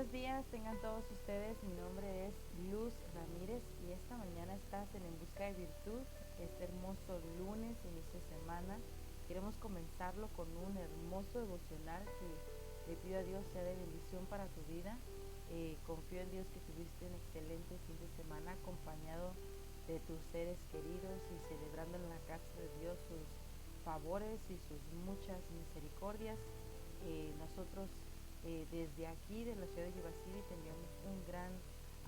Buenos días, tengan todos ustedes. Mi nombre es Luz Ramírez y esta mañana estás En Busca de Virtud. Este hermoso lunes, inicio de semana. Queremos comenzarlo con un hermoso devocional que le pido a Dios sea de bendición para tu vida. Confío en Dios que tuviste un excelente fin de semana acompañado de tus seres queridos y celebrando en la casa de Dios sus favores y sus muchas misericordias. Nosotros desde aquí, de la ciudad de Yuba City, te enviamos un gran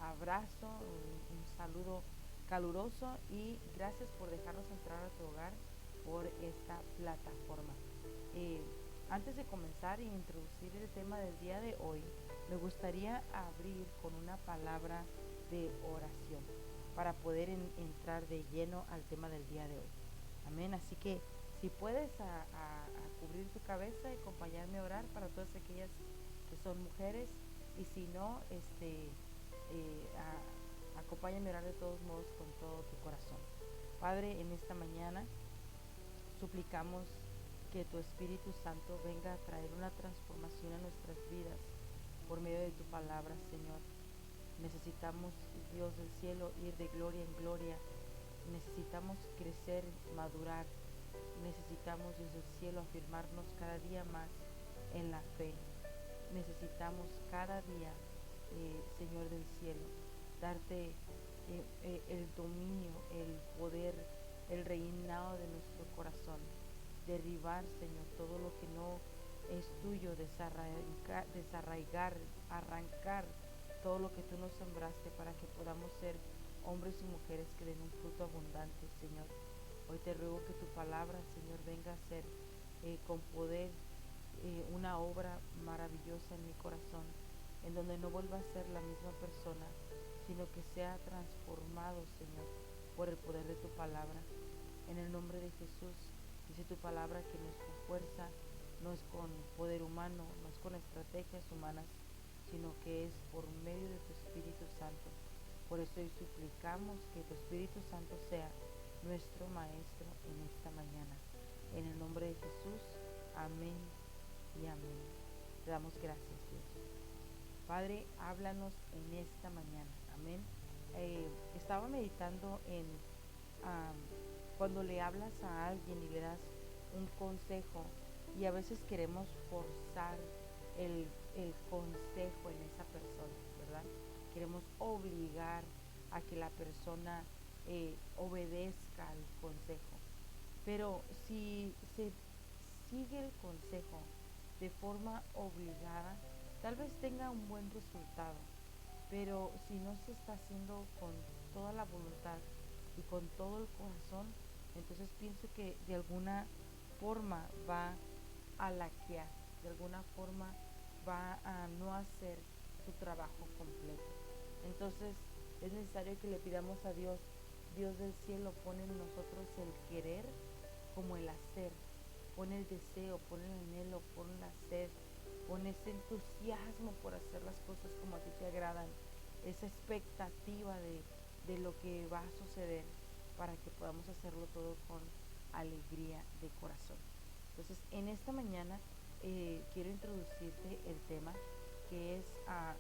abrazo, un saludo caluroso y gracias por dejarnos entrar a tu hogar por esta plataforma. Eh, Antes de comenzar e introducir el tema del día de hoy, me gustaría abrir con una palabra de oración para poder entrar de lleno al tema del día de hoy. Amén. Así que si puedes a cubrir tu cabeza y acompañarme a orar para todas aquellas que son mujeres, y si no, acompáñame a orar de todos modos con todo tu corazón. Padre, en esta mañana suplicamos que tu Espíritu Santo venga a traer una transformación a nuestras vidas por medio de tu palabra, Señor. Necesitamos, Dios del cielo, ir de gloria en gloria. Necesitamos crecer, madurar. Necesitamos, Dios del cielo, afirmarnos cada día más en la fe. Necesitamos cada día, Señor del cielo, darte el dominio, el poder, el reinado de nuestro corazón. Derribar, Señor, todo lo que no es tuyo, desarraigar, arrancar todo lo que tú nos sembraste para que podamos ser hombres y mujeres que den un fruto abundante, Señor. Hoy te ruego que tu palabra, Señor, venga a ser con poder una obra maravillosa en mi corazón, en donde no vuelva a ser la misma persona, sino que sea transformado, Señor, por el poder de tu palabra. En el nombre de Jesús, dice tu palabra que no es con fuerza, no es con poder humano, no es con estrategias humanas, sino que es por medio de tu Espíritu Santo. Por eso hoy suplicamos que tu Espíritu Santo sea nuestro Maestro en esta mañana. En el nombre de Jesús, amén y amén. Te damos gracias, Dios. Padre, háblanos en esta mañana. Amén. Estaba meditando en um, cuando le hablas a alguien y le das un consejo y a veces queremos forzar el, el consejo en esa persona, ¿verdad? Queremos obligar a que la persona obedezca al consejo. Pero si se sigue el consejo de forma obligada, tal vez tenga un buen resultado, pero si no se está haciendo con toda la voluntad y con todo el corazón, entonces pienso que de alguna forma va a laquear, de alguna forma va a no hacer su trabajo completo. Entonces es necesario que le pidamos a Dios. Dios del cielo pone en nosotros el querer como el hacer, pone el deseo, pone el anhelo, pone la sed, pone ese entusiasmo por hacer las cosas como a ti te agradan, esa expectativa de lo que va a suceder para que podamos hacerlo todo con alegría de corazón. Entonces, en esta mañana quiero introducirte el tema que es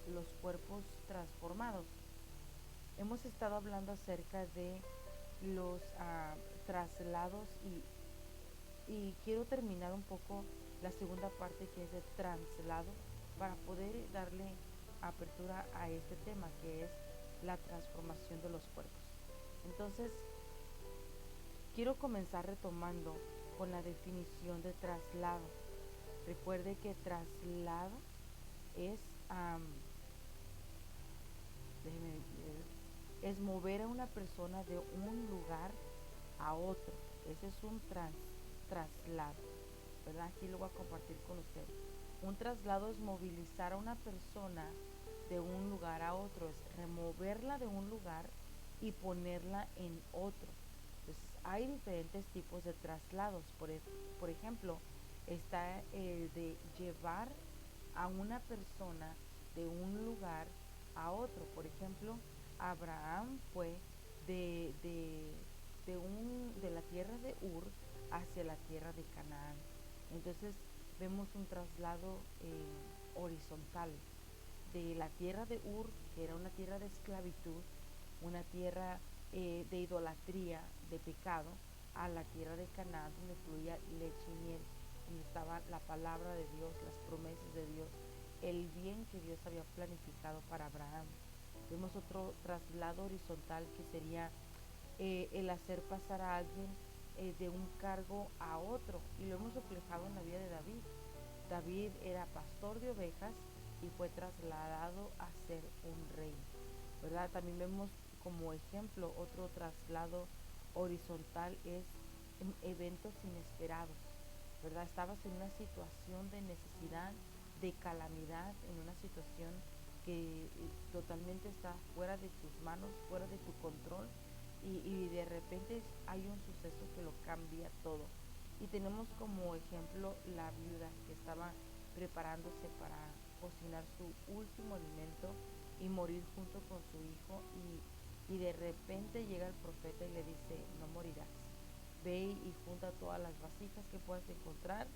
los cuerpos transformados. Hemos estado hablando acerca de los traslados y quiero terminar un poco la segunda parte que es de traslado para poder darle apertura a este tema que es la transformación de los cuerpos. Entonces, quiero comenzar retomando con la definición de traslado. Recuerde que traslado es, déjeme ver, es mover a una persona de un lugar a otro. Ese es un traslado, ¿verdad? Aquí lo voy a compartir con usted. Un traslado es movilizar a una persona de un lugar a otro, es removerla de un lugar y ponerla en otro. Entonces, hay diferentes tipos de traslados. Por ejemplo, está el de llevar a una persona de un lugar a otro. Por ejemplo, Abraham fue de, de, de la tierra de Ur hacia la tierra de Canaán. Entonces vemos un traslado horizontal, de la tierra de Ur, que era una tierra de esclavitud, una tierra de idolatría, de pecado, a la tierra de Canaán, donde fluía leche y miel, donde estaba la palabra de Dios, las promesas de Dios, el bien que Dios había planificado para Abraham. Vemos otro traslado horizontal que sería el hacer pasar a alguien de un cargo a otro, y lo hemos reflejado en la vida de David. David era pastor de ovejas y fue trasladado a ser un rey, ¿verdad? También vemos como ejemplo otro traslado horizontal es en eventos inesperados, ¿verdad? Estabas en una situación de necesidad, de calamidad, en una situación que totalmente está fuera de tus manos, fuera de tu control, y de repente hay un suceso que lo cambia todo. Y tenemos como ejemplo la viuda que estaba preparándose para cocinar su último alimento y morir junto con su hijo, y de repente llega el profeta y le dice, no morirás, ve y junta todas las vasijas que puedas encontrar,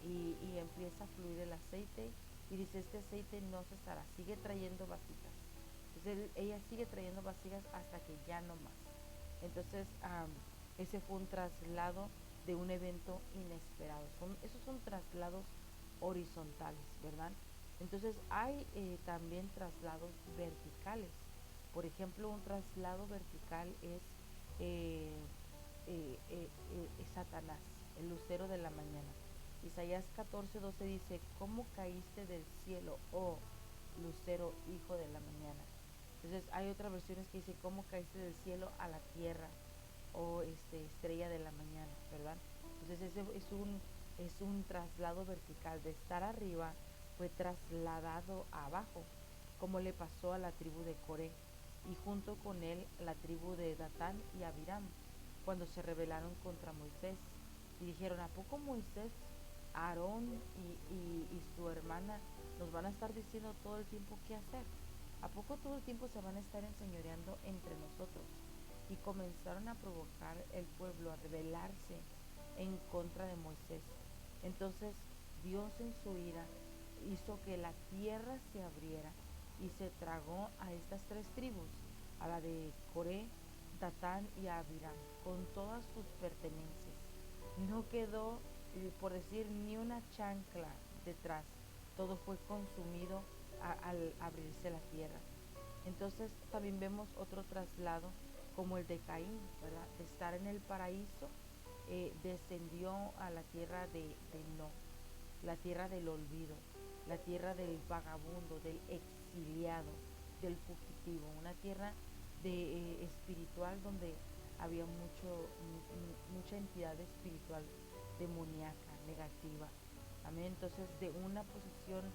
y empieza a fluir el aceite, y dice, este aceite no cesará, sigue trayendo vasijas. Entonces ella sigue trayendo vasijas hasta que ya no más. Entonces ese fue un traslado de un evento inesperado. Esos son traslados horizontales, ¿verdad? Entonces hay también traslados verticales. Por ejemplo, un traslado vertical es Satanás, el lucero de la mañana. Isaías 14:12 dice, ¿cómo caíste del cielo, oh lucero, hijo de la mañana? Entonces hay otras versiones que dice, ¿cómo caíste del cielo a la tierra, oh estrella de la mañana, ¿verdad? Entonces ese es un traslado vertical, de estar arriba fue trasladado abajo, como le pasó a la tribu de Coré, y junto con él la tribu de Datán y Abiram, cuando se rebelaron contra Moisés y dijeron, ¿a poco Moisés, Aarón y su hermana nos van a estar diciendo todo el tiempo qué hacer? ¿A poco todo el tiempo se van a estar enseñoreando entre nosotros? Y comenzaron a provocar el pueblo a rebelarse en contra de Moisés. Entonces Dios en su ira hizo que la tierra se abriera y se tragó a estas tres tribus, a la de Coré, Datán y Abiram, con todas sus pertenencias. No quedó, por decir, ni una chancla detrás. Todo fue consumido al abrirse la tierra. Entonces también vemos otro traslado como el de Caín, ¿verdad? De estar en el paraíso, descendió a la tierra de no, la tierra del olvido, la tierra del vagabundo, del exiliado, del fugitivo, una tierra espiritual donde había mucha entidad espiritual demoníaca, negativa. Amén. Entonces de una posición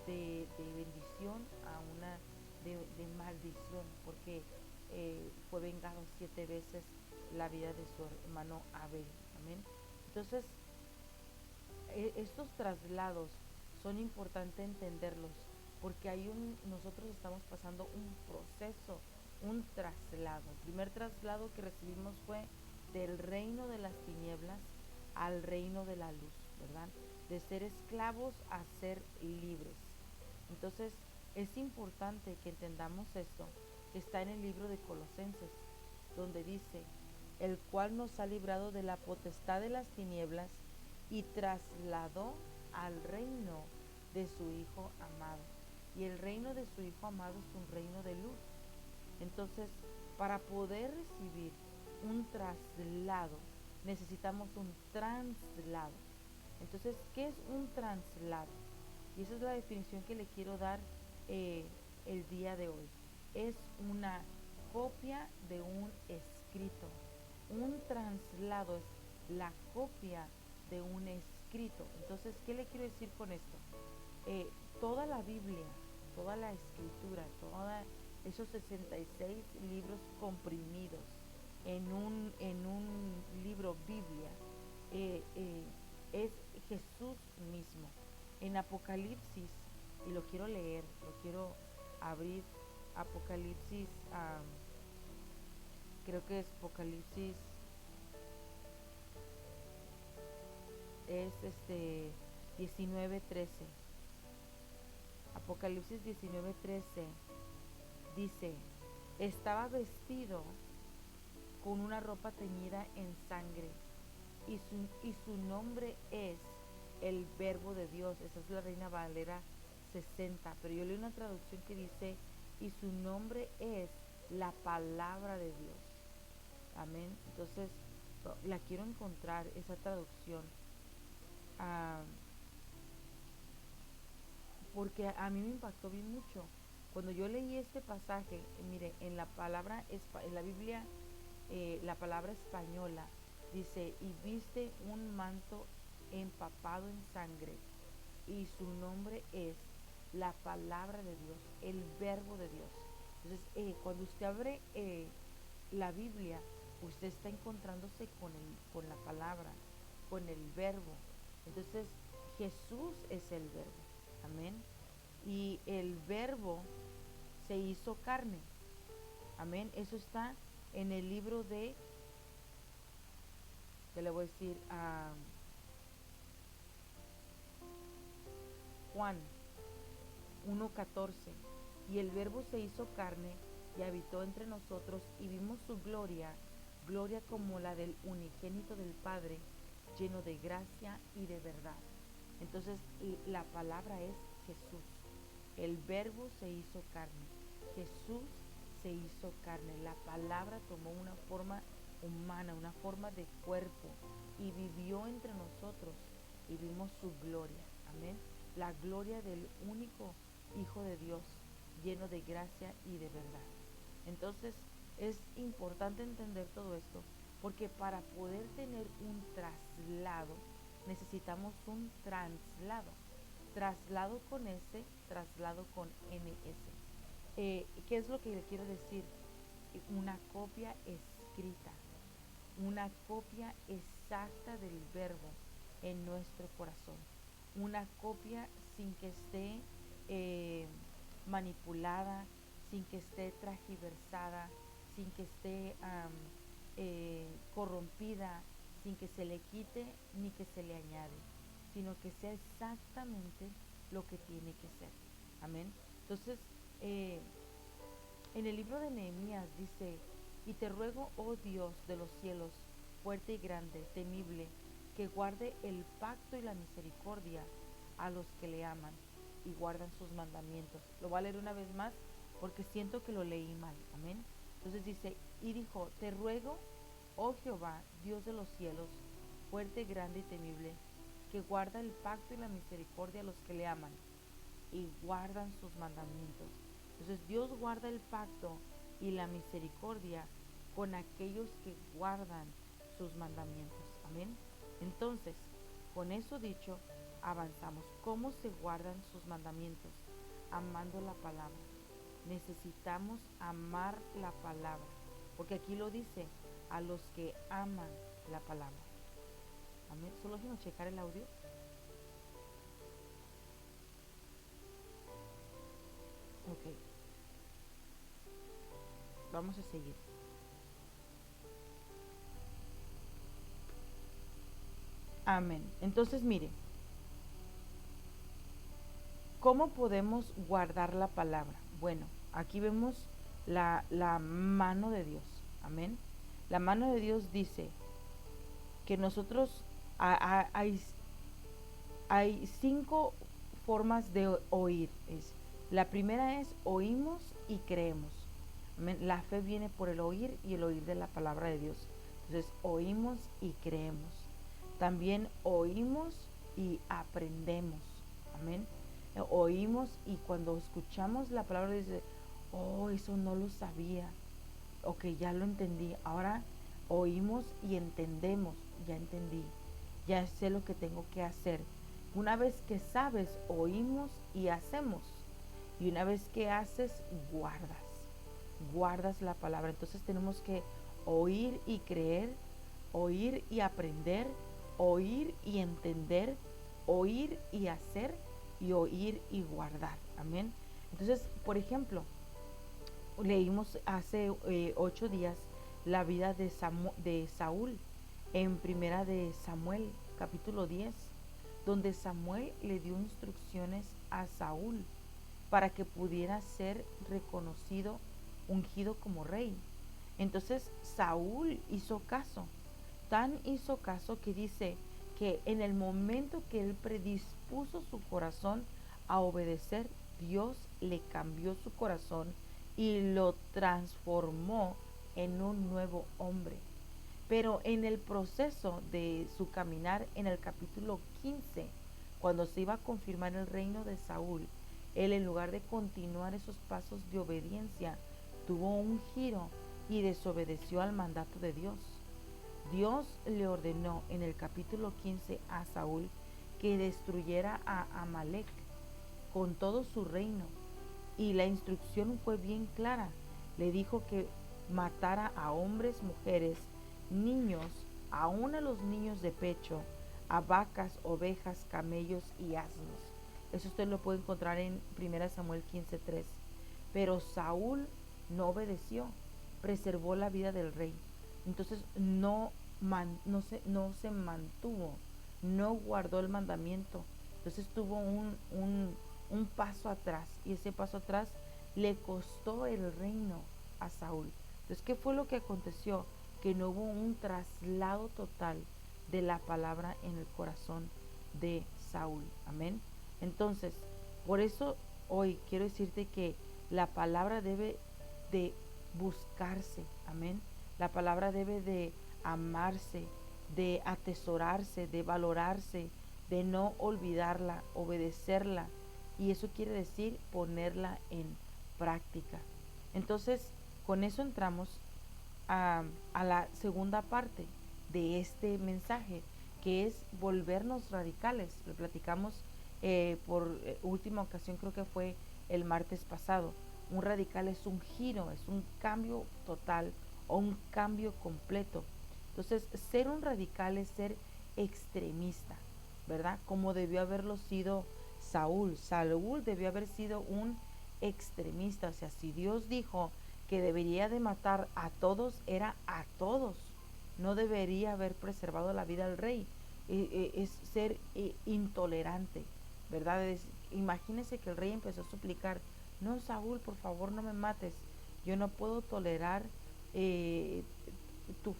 de bendición a una de maldición, porque fue vengado 7 veces la vida de su hermano Abel. Amén. Entonces estos traslados son importantes entenderlos, porque nosotros estamos pasando un proceso, un traslado. El primer traslado que recibimos fue del reino de las tinieblas al reino de la luz, ¿verdad? De ser esclavos a ser libres. Entonces es importante que entendamos esto, que está en el libro de Colosenses, donde dice, el cual nos ha librado de la potestad de las tinieblas y trasladó al reino de su Hijo amado. Y el reino de su Hijo amado es un reino de luz. Entonces, para poder recibir un traslado, necesitamos un traslado. Entonces, ¿qué es un traslado? Y esa es la definición que le quiero dar eh, el día de hoy. Es una copia de un escrito. Un traslado es la copia de un escrito. Entonces, ¿qué le quiero decir con esto? Toda la Biblia, toda la escritura, todos esos 66 libros comprimidos en un libro Biblia, es Jesús mismo. En Apocalipsis, y lo quiero leer, lo quiero abrir, Apocalipsis, creo que es Apocalipsis, es 19:13. Apocalipsis 19:13 dice, estaba vestido con una ropa teñida en sangre y su nombre es el Verbo de Dios. Esa es la Reina Valera 60, pero yo leí una traducción que dice, y su nombre es la palabra de Dios. Amén. Entonces, la quiero encontrar, esa traducción, ah, porque a mí me impactó bien mucho. Cuando yo leí este pasaje, mire, en la palabra, en la Biblia, la palabra española dice, y viste un manto empapado en sangre, y su nombre es la palabra de Dios, el verbo de Dios. Entonces, cuando usted abre la Biblia, usted está encontrándose con la palabra, con el verbo. Entonces, Jesús es el verbo. Amén. Y el verbo se hizo carne. Amén. Eso está en el libro que le voy a decir, a Juan 1:14. Y el verbo se hizo carne y habitó entre nosotros y vimos su gloria, gloria como la del unigénito del Padre, lleno de gracia y de verdad. Entonces la palabra es Jesús. El verbo se hizo carne. Jesús se hizo carne. La palabra tomó una forma humana, una forma de cuerpo y vivió entre nosotros y vimos su gloria. Amén. La gloria del único Hijo de Dios, lleno de gracia y de verdad. Entonces es importante entender todo esto, porque para poder tener un traslado necesitamos un traslado. Traslado con S, traslado con NS. ¿Qué es lo que le quiero decir? Una copia escrita, una copia exacta del verbo en nuestro corazón, una copia sin que esté manipulada, sin que esté transgiversada, sin que esté corrompida, sin que se le quite ni que se le añade, sino que sea exactamente lo que tiene que ser. Amén. Entonces, en el libro de Nehemías dice, y te ruego, oh Dios de los cielos, fuerte y grande, temible, que guarde el pacto y la misericordia a los que le aman y guardan sus mandamientos. Lo voy a leer una vez más porque siento que lo leí mal. Amén. Entonces dice, y dijo, te ruego, oh Jehová, Dios de los cielos, fuerte, grande y temible, que guarda el pacto y la misericordia a los que le aman y guardan sus mandamientos. Entonces Dios guarda el pacto y la misericordia con aquellos que guardan sus mandamientos. Amén. Entonces, con eso dicho, avanzamos. ¿Cómo se guardan sus mandamientos? Amando la palabra. Necesitamos amar la palabra, porque aquí lo dice, a los que aman la palabra. Amén. Solo quiero checar el audio. Ok. Vamos a seguir. Amén. Entonces, mire, ¿cómo podemos guardar la palabra? Bueno, aquí vemos la mano de Dios. Amén. La mano de Dios dice que nosotros hay 5 formas de oír. La primera es oímos y creemos. Amén. La fe viene por el oír y el oír de la palabra de Dios. Entonces oímos y creemos. También oímos y aprendemos. Amén. Oímos y cuando escuchamos la palabra dice, oh, eso no lo sabía. Ok, ya lo entendí. Ahora oímos y entendemos. Ya entendí. Ya sé lo que tengo que hacer. Una vez que sabes, oímos y hacemos. Y una vez que haces, guardas la palabra. Entonces tenemos que oír y creer, oír y aprender, oír y entender, oír y hacer y oír y guardar. Amén. Entonces, por ejemplo, leímos hace 8 días la vida de Saúl en primera de Samuel, capítulo 10, donde Samuel le dio instrucciones a Saúl para que pudiera ser reconocido, ungido como rey. Entonces Saúl hizo caso, tan hizo caso que dice que en el momento que él predispuso su corazón a obedecer, Dios le cambió su corazón y lo transformó en un nuevo hombre. Pero en el proceso de su caminar, en el capítulo 15, cuando se iba a confirmar el reino de Saúl, él, en lugar de continuar esos pasos de obediencia, tuvo un giro y desobedeció al mandato de Dios. Dios le ordenó en el capítulo 15 a Saúl que destruyera a Amalek con todo su reino. Y la instrucción fue bien clara. Le dijo que matara a hombres, mujeres, niños, aún a los niños de pecho, a vacas, ovejas, camellos y asnos. Eso usted lo puede encontrar en 1 Samuel 15:3. Pero Saúl no obedeció, preservó la vida del rey. Entonces no se mantuvo, no guardó el mandamiento. Entonces tuvo un paso atrás, y ese paso atrás le costó el reino a Saúl. Entonces, ¿qué fue lo que aconteció? Que no hubo un traslado total de la palabra en el corazón de Saúl. Amén. Entonces, por eso hoy quiero decirte que la palabra debe de buscarse. Amén. La palabra debe de amarse, de atesorarse, de valorarse, de no olvidarla, obedecerla. Y eso quiere decir ponerla en práctica. Entonces, con eso entramos a la segunda parte de este mensaje, que es volvernos radicales. Lo platicamos por última ocasión, creo que fue el martes pasado. Un radical es un giro, es un cambio total o un cambio completo. Entonces, ser un radical es ser extremista, ¿verdad? Como debió haberlo sido Saúl. Saúl debió haber sido un extremista. O sea, si Dios dijo que debería de matar a todos, era a todos. No debería haber preservado la vida del rey. Es ser intolerante, ¿verdad? Imagínese que el rey empezó a suplicar: no, Saúl, por favor, no me mates. Yo no puedo tolerar tu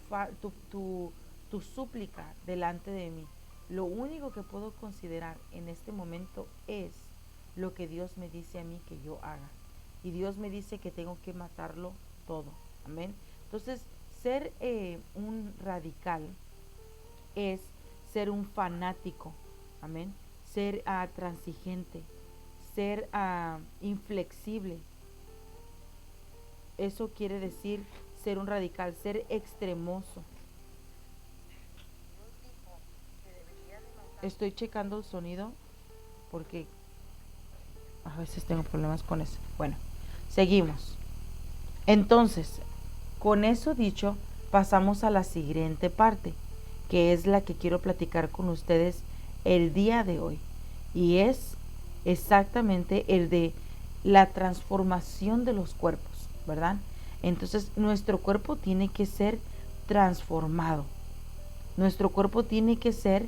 súplica delante de mí. Lo único que puedo considerar en este momento es lo que Dios me dice a mí que yo haga. Y Dios me dice que tengo que matarlo todo. Amén. Entonces, ser un radical es ser un fanático. Amén. Ser transigente, ser inflexible. Eso quiere decir ser un radical, ser extremoso. Estoy checando el sonido porque a veces tengo problemas con eso. Bueno, seguimos. Entonces, con eso dicho, pasamos a la siguiente parte, que es la que quiero platicar con ustedes el día de hoy. Y es exactamente el de la transformación de los cuerpos, ¿verdad? Entonces, nuestro cuerpo tiene que ser transformado. Nuestro cuerpo tiene que ser,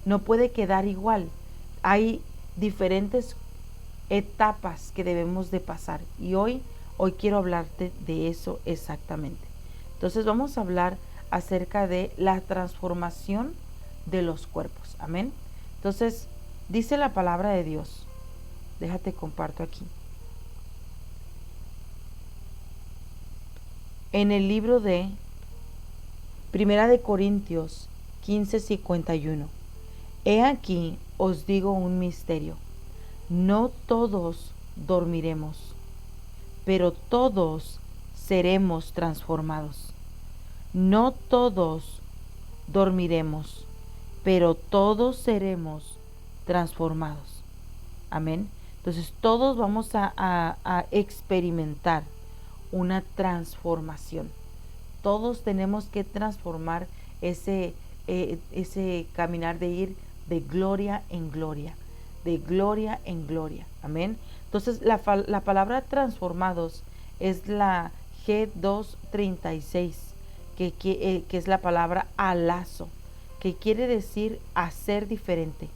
no puede quedar igual. Hay diferentes etapas que debemos de pasar. Y hoy quiero hablarte de eso exactamente. Entonces vamos a hablar acerca de la transformación de los cuerpos. Amén. Entonces, dice la palabra de Dios. Déjate comparto aquí. En el libro de Primera de Corintios 15:51. He aquí os digo un misterio. No todos dormiremos, pero todos seremos transformados. No todos dormiremos, pero todos seremos transformados. Amén. Entonces todos vamos a experimentar una transformación. Todos tenemos que transformar ese caminar de ir de gloria en gloria, de gloria en gloria. Amén. Entonces la palabra transformados es la G236, que es la palabra alazo, que quiere decir hacer diferente,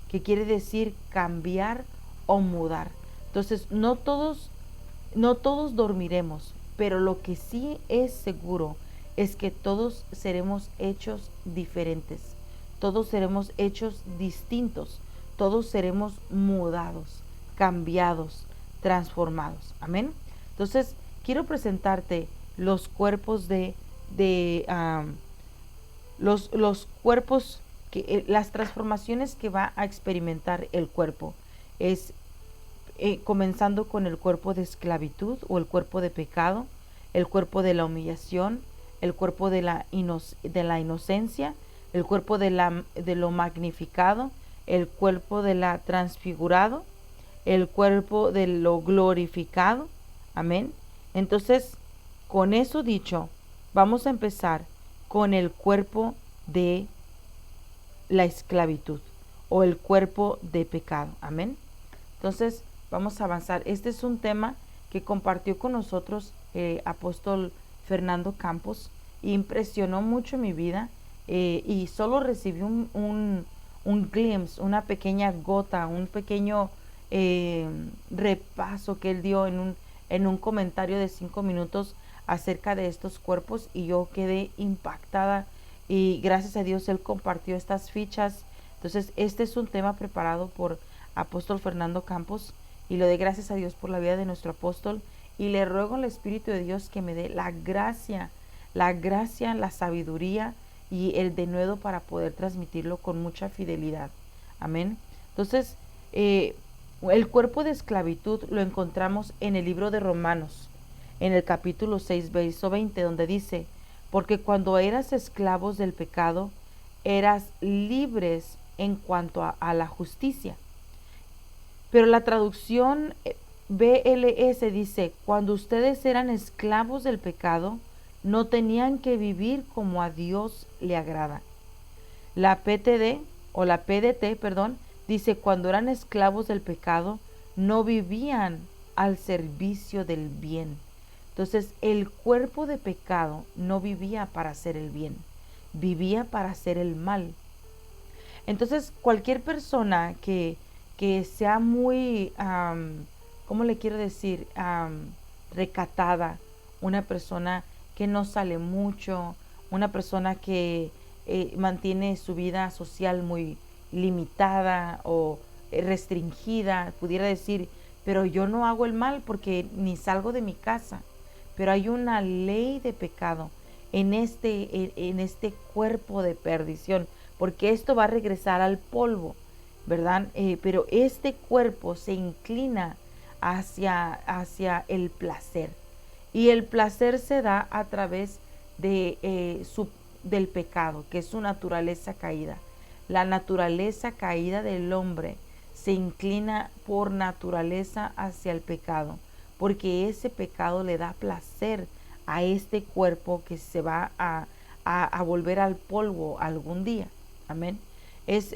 que quiere decir cambiar o mudar. Entonces, no todos dormiremos, pero lo que sí es seguro es que todos seremos hechos diferentes, todos seremos hechos distintos, todos seremos mudados, cambiados, transformados. Amén. Entonces, quiero presentarte los cuerpos los cuerpos, las transformaciones que va a experimentar el cuerpo. Es comenzando con el cuerpo de esclavitud o el cuerpo de pecado, el cuerpo de la humillación, el cuerpo de la inocencia, el cuerpo de lo magnificado, el cuerpo de la transfigurado, el cuerpo de lo glorificado. Amén. Entonces, con eso dicho, vamos a empezar con el cuerpo de la esclavitud o el cuerpo de pecado. Amén. Entonces, vamos a avanzar. Este es un tema que compartió con nosotros apóstol Fernando Campos. Impresionó mucho mi vida y solo recibí un glimpse, una pequeña gota, un pequeño repaso que él dio en un comentario de 5 minutos acerca de estos cuerpos, y yo quedé impactada, y gracias a Dios él compartió estas fichas. Entonces, este es un tema preparado por apóstol Fernando Campos, y le doy gracias a Dios por la vida de nuestro apóstol, y le ruego al Espíritu de Dios que me dé la gracia, la sabiduría y el denuedo para poder transmitirlo con mucha fidelidad. Amén. Entonces, el cuerpo de esclavitud lo encontramos en el libro de Romanos, en el capítulo 6, verso 20, donde dice: porque cuando eras esclavos del pecado, eras libres en cuanto a la justicia. Pero la traducción BLS dice: cuando ustedes eran esclavos del pecado, no tenían que vivir como a Dios le agrada. La PTD o la PDT, perdón, dice: cuando eran esclavos del pecado, no vivían al servicio del bien. Entonces, el cuerpo de pecado no vivía para hacer el bien, vivía para hacer el mal. Entonces, cualquier persona que sea muy, ¿cómo le quiero decir? Recatada, una persona que no sale mucho, una persona que mantiene su vida social muy limitada o restringida, pudiera decir: pero yo no hago el mal porque ni salgo de mi casa. Pero hay una ley de pecado en este cuerpo de perdición, porque esto va a regresar al polvo, ¿verdad? Pero este cuerpo se inclina hacia el placer, y el placer se da a través del pecado, que es su naturaleza caída. La naturaleza caída del hombre se inclina por naturaleza hacia el pecado, porque ese pecado le da placer a este cuerpo que se va a volver al polvo algún día. Amén. Es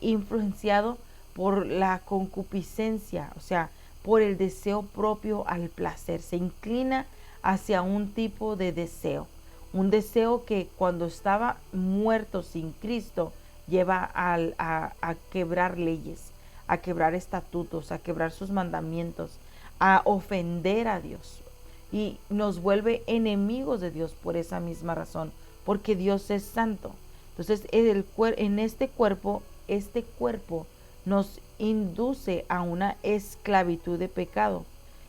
influenciado por la concupiscencia, o sea, por el deseo propio al placer. Se inclina hacia un tipo de deseo, un deseo que cuando estaba muerto sin Cristo lleva a quebrar leyes, a quebrar estatutos, a quebrar sus mandamientos, a ofender a Dios, y nos vuelve enemigos de Dios por esa misma razón, porque Dios es santo. Entonces, en este cuerpo nos induce a una esclavitud de pecado,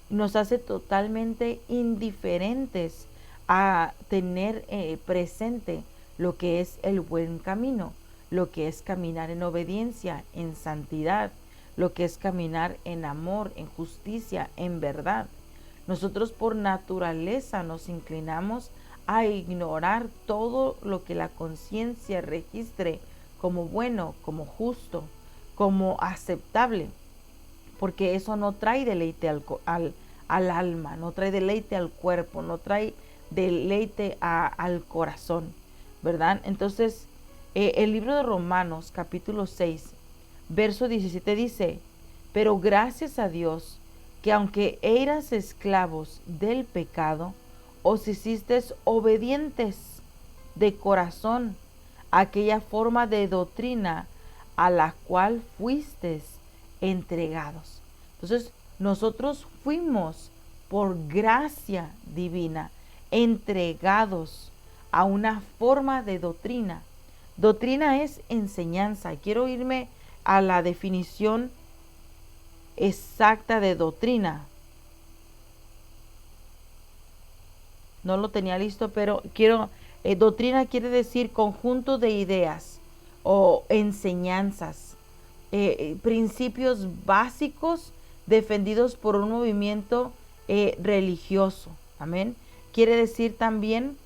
nos hace totalmente indiferentes a tener presente lo que es el buen camino, lo que es caminar en obediencia, en santidad, lo que es caminar en amor, en justicia, en verdad. Nosotros por naturaleza nos inclinamos a ignorar todo lo que la conciencia registre como bueno, como justo, como aceptable, porque eso no trae deleite al alma, no trae deleite al cuerpo, no trae deleite al corazón, ¿verdad? Entonces, el libro de Romanos, capítulo 6, verso 17 dice: pero gracias a Dios que aunque eras esclavos del pecado, os hicisteis obedientes de corazón a aquella forma de doctrina a la cual fuisteis entregados. Entonces, nosotros fuimos por gracia divina entregados a una forma de doctrina. Doctrina es enseñanza. Quiero irme a la definición exacta de doctrina. No lo tenía listo, pero doctrina quiere decir conjunto de ideas o enseñanzas, principios básicos defendidos por un movimiento religioso. Amén. Quiere decir también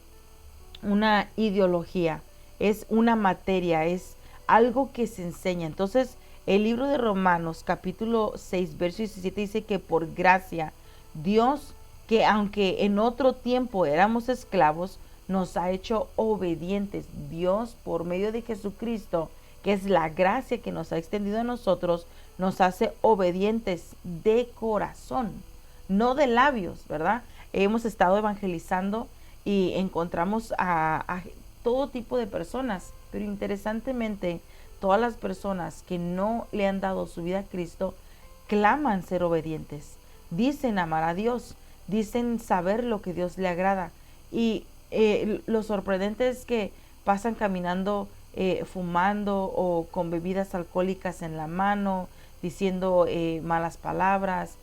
una ideología, es una materia, es algo que se enseña. Entonces, el libro de Romanos, capítulo 6, verso 17, dice que por gracia, Dios, que aunque en otro tiempo éramos esclavos, nos ha hecho obedientes. Dios, por medio de Jesucristo, que es la gracia que nos ha extendido a nosotros, nos hace obedientes de corazón, no de labios, ¿verdad? Hemos estado evangelizando y encontramos a todo tipo de personas, pero interesantemente, todas las personas que no le han dado su vida a Cristo claman ser obedientes, dicen amar a Dios, dicen saber lo que Dios le agrada. Y lo sorprendente es que pasan caminando fumando o con bebidas alcohólicas en la mano, diciendo malas palabras,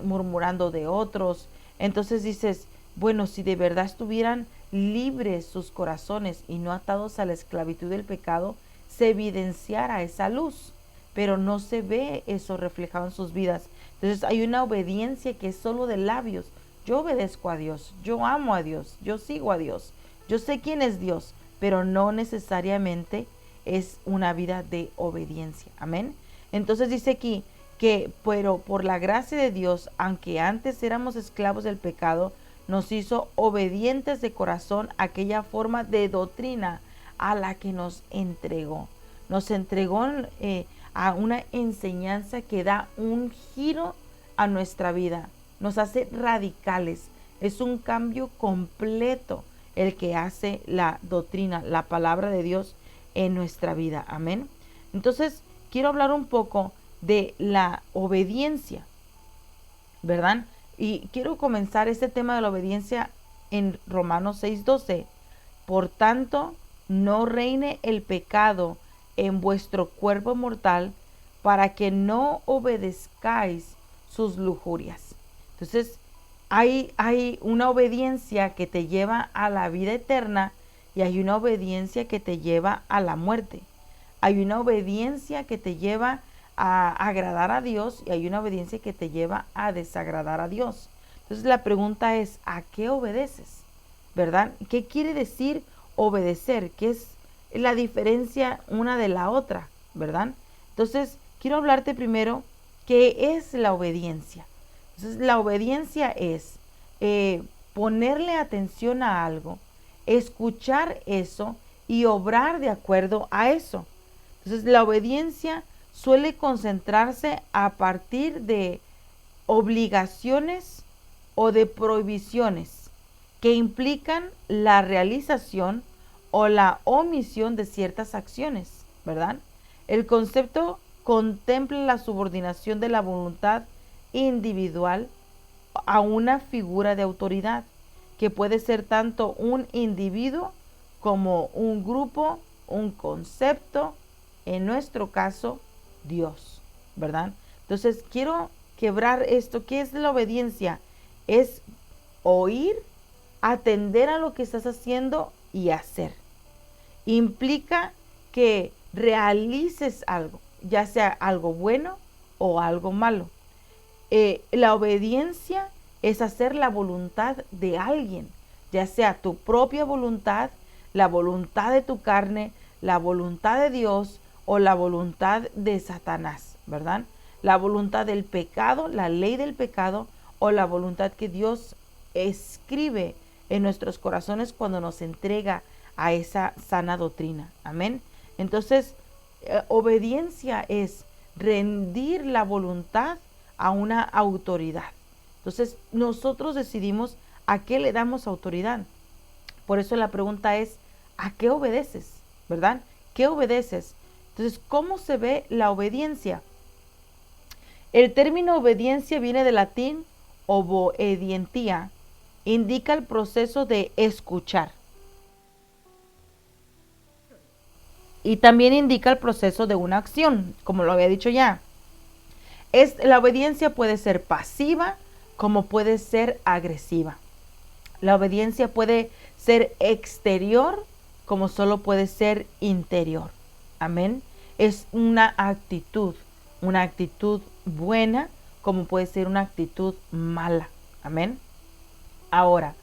murmurando de otros. Entonces dices, bueno, si de verdad estuvieran libres sus corazones y no atados a la esclavitud del pecado, se evidenciara esa luz, pero no se ve eso reflejado en sus vidas. Entonces hay una obediencia que es solo de labios. Yo obedezco a Dios, yo amo a Dios, yo sigo a Dios, yo sé quién es Dios, pero no necesariamente es una vida de obediencia. Amén. Entonces dice aquí que, pero por la gracia de Dios, aunque antes éramos esclavos del pecado, nos hizo obedientes de corazón a aquella forma de doctrina a la que nos entregó. Nos entregó a una enseñanza que da un giro a nuestra vida. Nos hace radicales. Es un cambio completo el que hace la doctrina, la palabra de Dios en nuestra vida. Amén. Entonces, quiero hablar un poco de la obediencia, ¿verdad? Y quiero comenzar este tema de la obediencia en Romanos 6:12. Por tanto, no reine el pecado en vuestro cuerpo mortal para que no obedezcáis sus lujurias. Entonces, hay una obediencia que te lleva a la vida eterna y hay una obediencia que te lleva a la muerte. Hay una obediencia que te lleva a agradar a Dios y hay una obediencia que te lleva a desagradar a Dios. Entonces la pregunta es, ¿a qué obedeces? ¿Verdad? ¿Qué quiere decir obedecer? ¿Qué es la diferencia una de la otra? ¿Verdad? Entonces quiero hablarte primero qué es la obediencia. Entonces la obediencia es ponerle atención a algo, escuchar eso y obrar de acuerdo a eso. Entonces la obediencia suele concentrarse a partir de obligaciones o de prohibiciones que implican la realización o la omisión de ciertas acciones, ¿verdad? El concepto contempla la subordinación de la voluntad individual a una figura de autoridad, que puede ser tanto un individuo como un grupo, un concepto, en nuestro caso, Dios, ¿verdad? Entonces, quiero quebrar esto. ¿Qué es la obediencia? Es oír, atender a lo que estás haciendo y hacer. Implica que realices algo, ya sea algo bueno o algo malo. La obediencia es hacer la voluntad de alguien, ya sea tu propia voluntad, la voluntad de tu carne, la voluntad de Dios o la voluntad de Satanás, ¿verdad? La voluntad del pecado, la ley del pecado o la voluntad que Dios escribe en nuestros corazones cuando nos entrega a esa sana doctrina. Amén. Entonces, obediencia es rendir la voluntad a una autoridad. Entonces, nosotros decidimos a qué le damos autoridad. Por eso la pregunta es, ¿a qué obedeces? ¿Verdad? ¿Qué obedeces? Entonces, ¿cómo se ve la obediencia? El término obediencia viene del latín obedientia, indica el proceso de escuchar y también indica el proceso de una acción, como lo había dicho ya. La obediencia puede ser pasiva como puede ser agresiva. La obediencia puede ser exterior como solo puede ser interior. Amén. Es una actitud buena como puede ser una actitud mala. Amén. Ahora,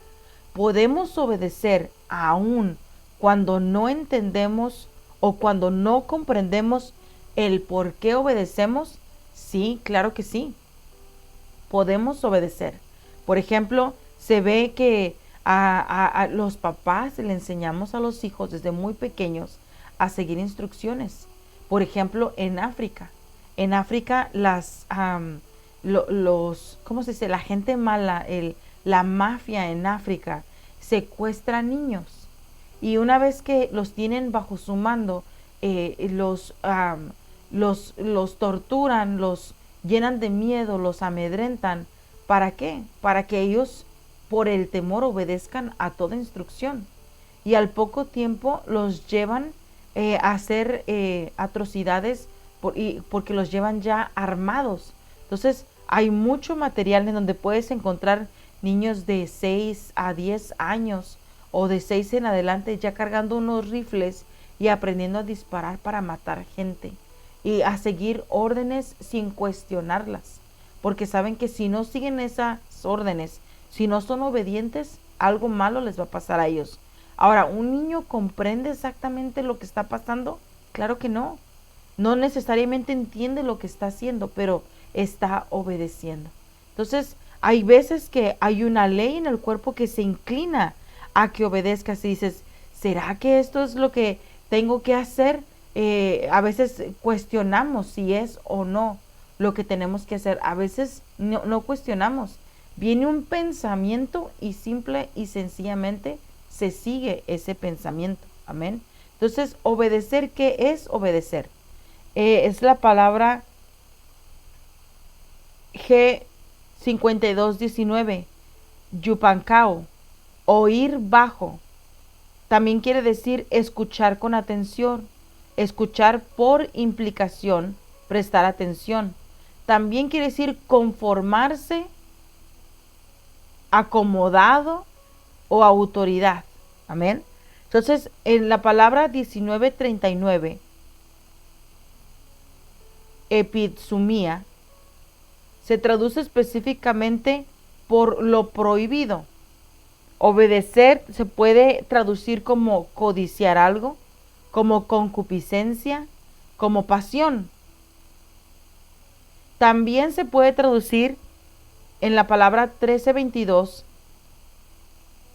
podemos obedecer aún cuando no entendemos o cuando no comprendemos el por qué obedecemos. Sí, claro que sí. Podemos obedecer. Por ejemplo, se ve que a los papás le enseñamos a los hijos desde muy pequeños a seguir instrucciones. Por ejemplo, en África. En África ¿cómo se dice? La gente mala, la mafia en África secuestra niños. Y una vez que los tienen bajo su mando, los torturan, los llenan de miedo, los amedrentan. ¿Para qué? Para que ellos por el temor obedezcan a toda instrucción. Y al poco tiempo los llevan a hacer atrocidades porque los llevan ya armados. Entonces hay mucho material en donde puedes encontrar niños de 6 a 10 años o de 6 en adelante ya cargando unos rifles y aprendiendo a disparar para matar gente y a seguir órdenes sin cuestionarlas, porque saben que si no siguen esas órdenes, si no son obedientes, algo malo les va a pasar a ellos. Ahora, ¿un niño comprende exactamente lo que está pasando? Claro que no. No necesariamente entiende lo que está haciendo, pero está obedeciendo. Entonces, hay veces que hay una ley en el cuerpo que se inclina a que obedezcas y dices, ¿será que esto es lo que tengo que hacer? A veces cuestionamos si es o no lo que tenemos que hacer. A veces no cuestionamos. Viene un pensamiento y simple y sencillamente se sigue ese pensamiento. Amén. Entonces, obedecer, ¿qué es obedecer? Es la palabra G5219, yupancao, oír bajo. También quiere decir escuchar con atención, escuchar por implicación, prestar atención. También quiere decir conformarse, acomodado o autoridad. Amén. Entonces, en la palabra 1939, epitsumía, se traduce específicamente por lo prohibido. Obedecer se puede traducir como codiciar algo, como concupiscencia, como pasión. También se puede traducir en la palabra 1322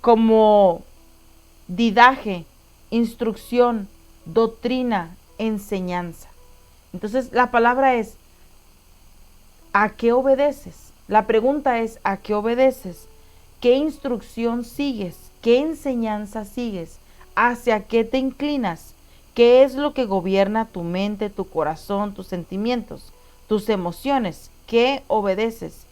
como didaje, instrucción, doctrina, enseñanza. Entonces la palabra es, ¿a qué obedeces? La pregunta es, ¿a qué obedeces? ¿Qué instrucción sigues? ¿Qué enseñanza sigues? ¿Hacia qué te inclinas? ¿Qué es lo que gobierna tu mente, tu corazón, tus sentimientos, tus emociones? ¿Qué obedeces?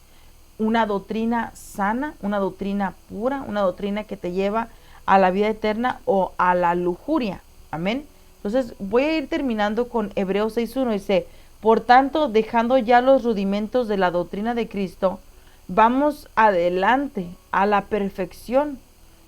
¿Una doctrina sana, una doctrina pura, una doctrina que te lleva a la vida eterna o a la lujuria? Amén. Entonces voy a ir terminando con Hebreos 6.1. Dice, por tanto, dejando ya los rudimentos de la doctrina de Cristo, vamos adelante a la perfección,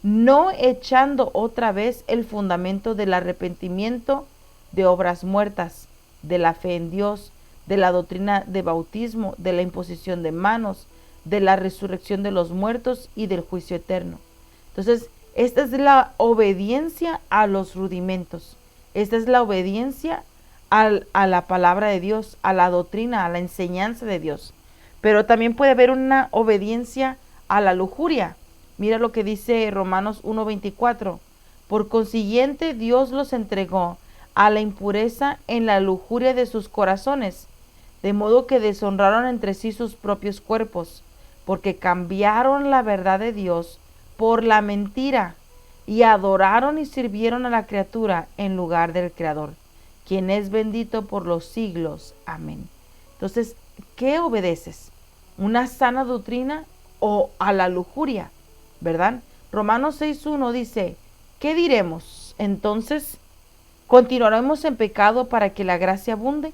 no echando otra vez el fundamento del arrepentimiento de obras muertas, de la fe en Dios, de la doctrina de bautismo, de la imposición de manos, de la resurrección de los muertos y del juicio eterno. Entonces, esta es la obediencia a los rudimentos. Esta es la obediencia a la palabra de Dios, a la doctrina, a la enseñanza de Dios. Pero también puede haber una obediencia a la lujuria. Mira lo que dice Romanos 1:24. Por consiguiente, Dios los entregó a la impureza en la lujuria de sus corazones, de modo que deshonraron entre sí sus propios cuerpos, porque cambiaron la verdad de Dios por la mentira y adoraron y sirvieron a la criatura en lugar del Creador, quien es bendito por los siglos. Amén. Entonces, ¿qué obedeces? ¿Una sana doctrina o a la lujuria? ¿Verdad? Romanos 6.1 dice, ¿qué diremos? Entonces, ¿continuaremos en pecado para que la gracia abunde?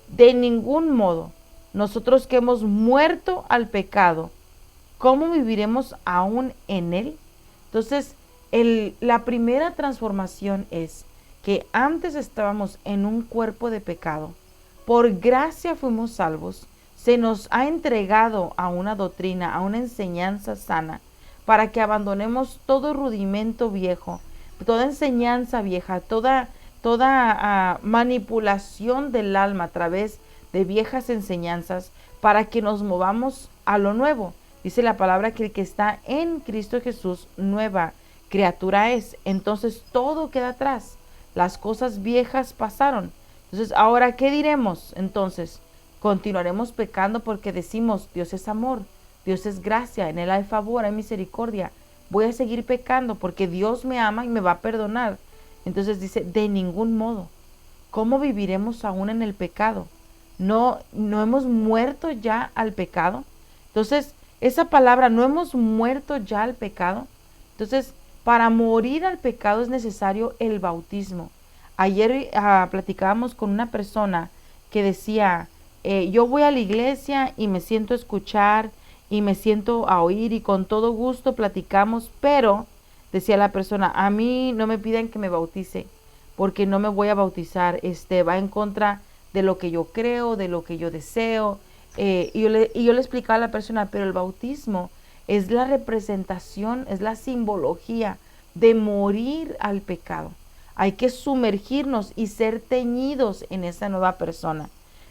De ningún modo. Nosotros que hemos muerto al pecado, ¿cómo viviremos aún en él? Entonces, la primera transformación es que antes estábamos en un cuerpo de pecado. Por gracia fuimos salvos. Se nos ha entregado a una doctrina, a una enseñanza sana, para que abandonemos todo rudimento viejo, toda enseñanza vieja, toda manipulación del alma a través de viejas enseñanzas, para que nos movamos a lo nuevo. Dice la palabra que el que está en Cristo Jesús, nueva criatura es. Entonces todo queda atrás. Las cosas viejas pasaron. Entonces, ahora, ¿qué diremos? Entonces, continuaremos pecando porque decimos, Dios es amor, Dios es gracia, en Él hay favor, hay misericordia. Voy a seguir pecando porque Dios me ama y me va a perdonar. Entonces dice, de ningún modo. ¿Cómo viviremos aún en el pecado? No hemos muerto ya al pecado. Entonces, esa palabra, no hemos muerto ya al pecado. Entonces, para morir al pecado es necesario el bautismo. Ayer platicábamos con una persona que decía, yo voy a la iglesia y me siento a escuchar y me siento a oír y con todo gusto platicamos, pero, decía la persona, a mí no me piden que me bautice porque no me voy a bautizar, va en contra de lo que yo creo, de lo que yo deseo. Y yo le explicaba a la persona, pero el bautismo es la representación, es la simbología de morir al pecado. Hay que sumergirnos y ser teñidos en esa nueva persona.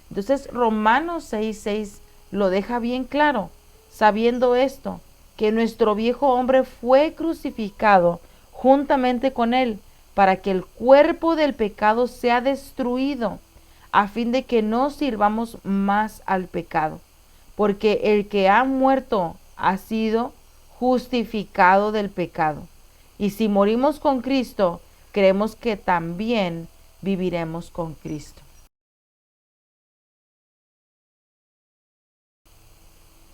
Entonces Romanos 6.6 lo deja bien claro, sabiendo esto, que nuestro viejo hombre fue crucificado juntamente con él, para que el cuerpo del pecado sea destruido, a fin de que no sirvamos más al pecado. Porque el que ha muerto ha sido justificado del pecado. Y si morimos con Cristo, creemos que también viviremos con Cristo.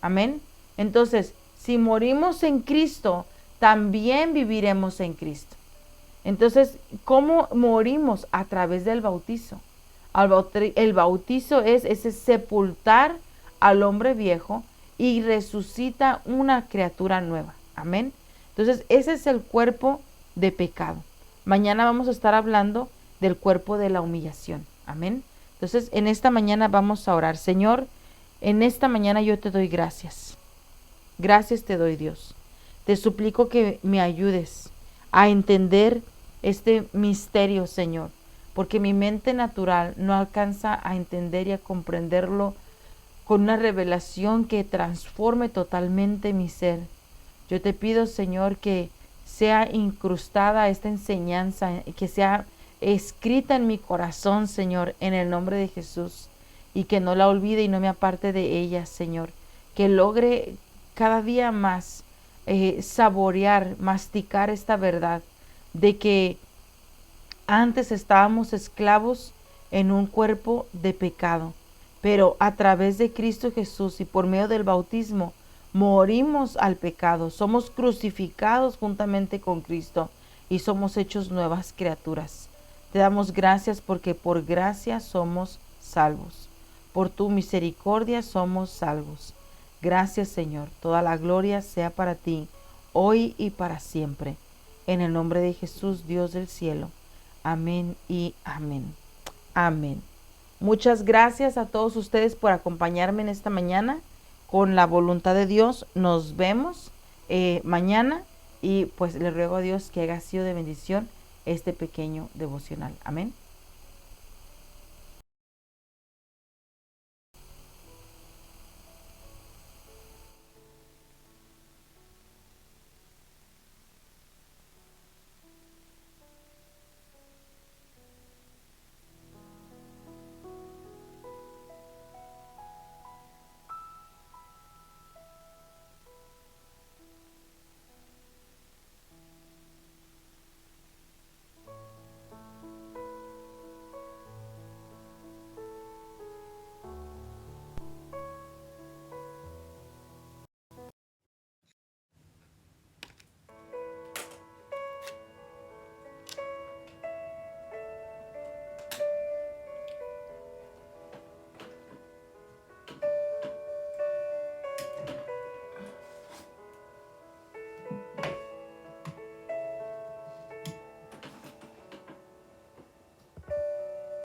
Amén. Entonces, si morimos en Cristo, también viviremos en Cristo. Entonces, ¿cómo morimos? A través del bautizo. El bautizo es ese sepultar al hombre viejo y resucita una criatura nueva. Amén. Entonces, ese es el cuerpo de pecado. Mañana vamos a estar hablando del cuerpo de la humillación. Amén. Entonces, en esta mañana vamos a orar. Señor, en esta mañana yo te doy gracias. Gracias te doy, Dios. Te suplico que me ayudes a entender este misterio, Señor, porque mi mente natural no alcanza a entender y a comprenderlo con una revelación que transforme totalmente mi ser. Yo te pido, Señor, que sea incrustada esta enseñanza, que sea escrita en mi corazón, Señor, en el nombre de Jesús, y que no la olvide y no me aparte de ella, Señor, que logre cada día más saborear, masticar esta verdad de que antes estábamos esclavos en un cuerpo de pecado, pero a través de Cristo Jesús y por medio del bautismo morimos al pecado, somos crucificados juntamente con Cristo y somos hechos nuevas criaturas. Te damos gracias porque por gracia somos salvos, por tu misericordia somos salvos. Gracias, Señor, toda la gloria sea para ti, hoy y para siempre. En el nombre de Jesús, Dios del cielo. Amén y amén. Amén. Muchas gracias a todos ustedes por acompañarme en esta mañana. Con la voluntad de Dios nos vemos mañana y pues le ruego a Dios que haya sido de bendición este pequeño devocional. Amén.